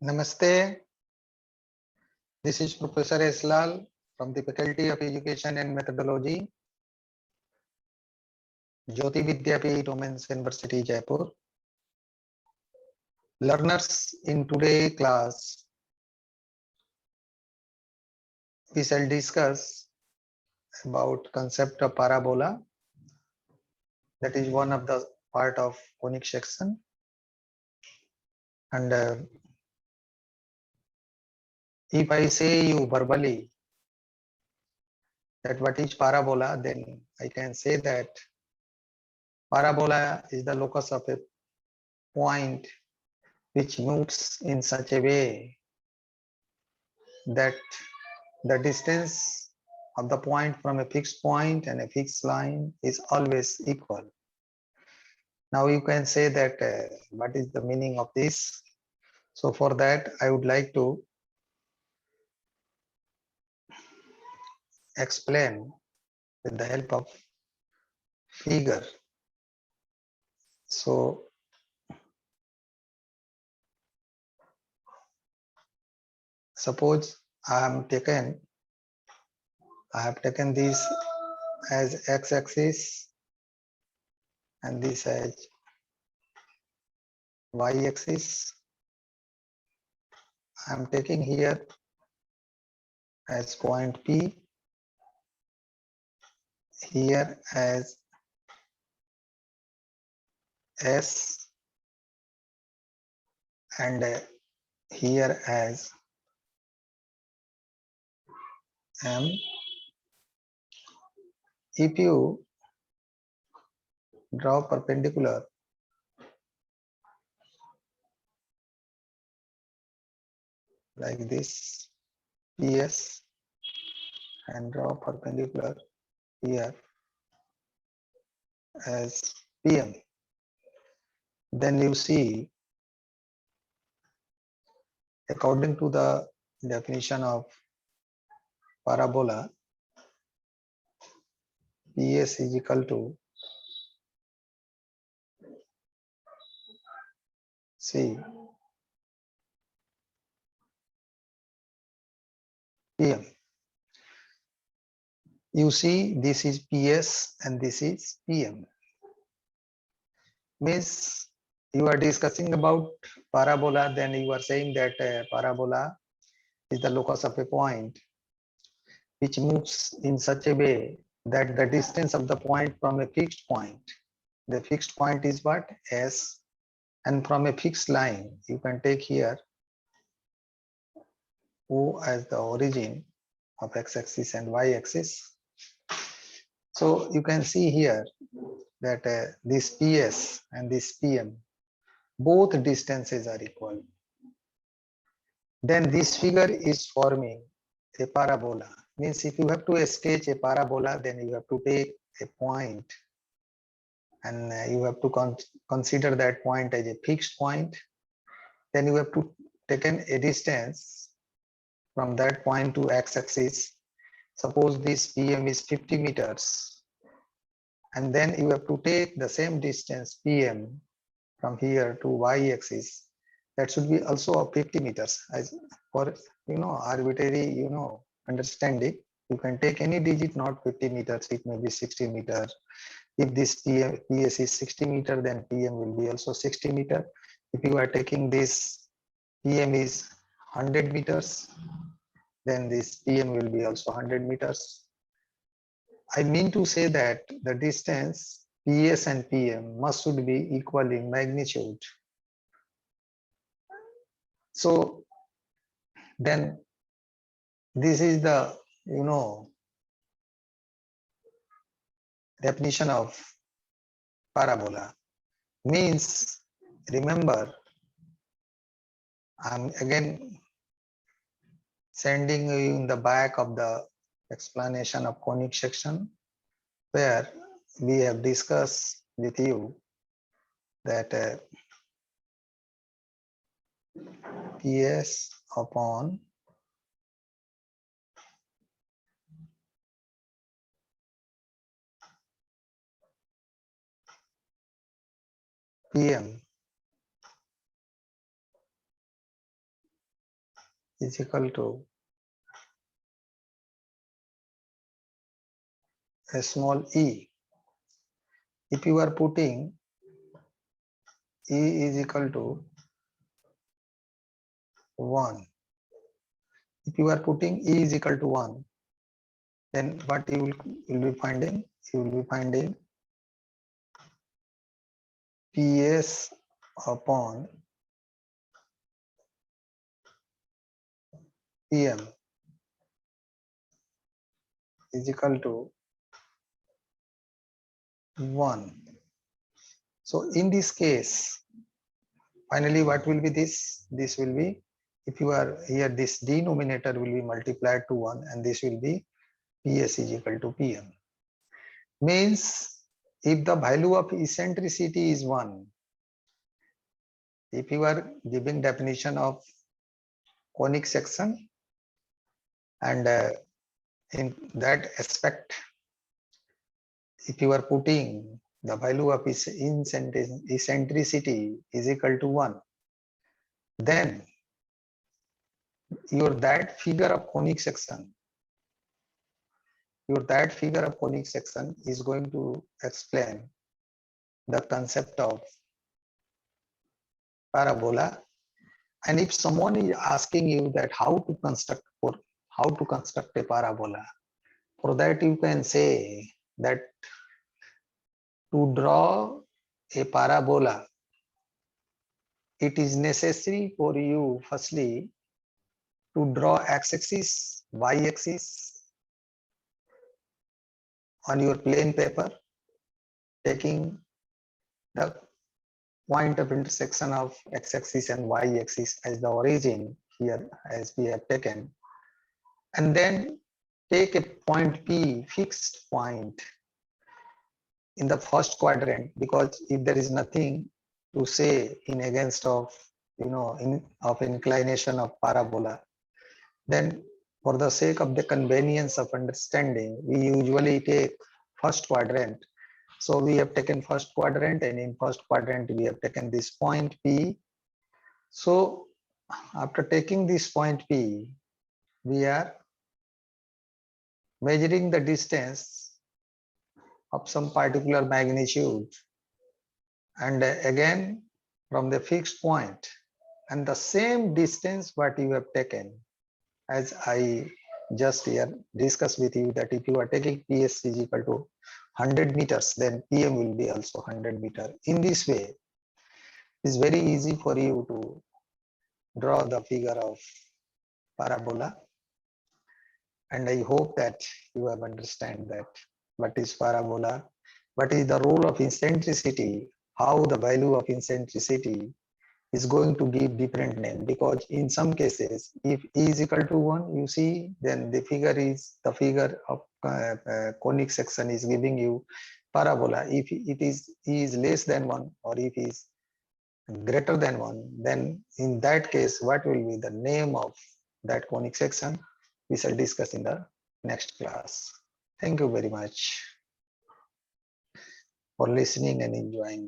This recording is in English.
Namaste. This is Professor S. Lal from the Faculty of Education and Methodology, Jyoti Vidyapeeth Women's University, Jaipur. Learners, in today's class, we shall discuss about concept of parabola. That is one of the part of conic section. And if I say you verbally that what is parabola, then I can say that parabola is the locus of a point which moves in such a way that the distance of the point from a fixed point and a fixed line is always equal. Now you can say that what is the meaning of this? So for that I would like to explain with the help of figure. So suppose I have taken this as x-axis and this as y-axis. I am taking here as point P, here as S, and here as M. If you draw perpendicular like this, PS, and draw perpendicular here as PM, then you see, according to the definition of parabola, PS is equal to C PM. You see, this is PS and this is PM. Means you are discussing about parabola, then you are saying that parabola is the locus of a point which moves in such a way that the distance of the point from a fixed point, the fixed point is what? S, and from a fixed line you can take here O as the origin of x-axis and y-axis. So you can see here that this PS and this PM, both distances are equal. Then this figure is forming a parabola. Means if you have to sketch a parabola, then you have to take a point and you have to consider that point as a fixed point. Then you have to take a distance from that point to x-axis. Suppose this PM is 50 meters, and then you have to take the same distance PM from here to y-axis. That should be also of 50 meters. As for arbitrary understanding, you can take any digit, not 50 meters, it may be 60 meters. If this PS is 60 meter, then PM will be also 60 meter. If you are taking this PM is 100 meters, then this PM will be also 100 meters. I mean to say that the distance PS and PM should be equal in magnitude. So then this is the definition of parabola. Means, remember, I'm again sending you in the back of the explanation of conic section, where we have discussed with you that PS upon PM is equal to a small e. If you are putting e is equal to 1, if you are putting e is equal to 1, then what you will be finding? You will be finding PS upon PM is equal to 1. So in this case, finally what will be this? This will be, if you are here, this denominator will be multiplied to 1 and this will be PS is equal to PM. Means if the value of eccentricity is 1, if you are giving definition of conic section, and in that aspect, if you are putting the value of eccentricity is equal to 1, then your that figure of conic section, is going to explain the concept of parabola. And if someone is asking you that how to construct a parabola, for that you can say that to draw a parabola, it is necessary for you firstly to draw x-axis, y-axis on your plain paper, taking the point of intersection of x-axis and y-axis as the origin here as we have taken, and then take a point P, fixed point in the first quadrant, because if there is nothing to say in against of of inclination of parabola, then for the sake of the convenience of understanding, we usually take first quadrant. So we have taken first quadrant, and in first quadrant we have taken this point P. So after taking this point P, we are measuring the distance of some particular magnitude, and again from the fixed point, and the same distance what you have taken, as I just here discussed with you, that if you are taking PS is equal to 100 meters, then PM will be also 100 meter. In this way, it's very easy for you to draw the figure of parabola. And I hope that you have understand that what is parabola, what is the role of eccentricity, how the value of eccentricity is going to give different name, because in some cases if e is equal to 1, you see, then the figure of conic section is giving you parabola. If it is less than 1, or if is greater than 1, then in that case what will be the name of that conic section, we shall discuss in the next class. Thank you very much for listening and enjoying.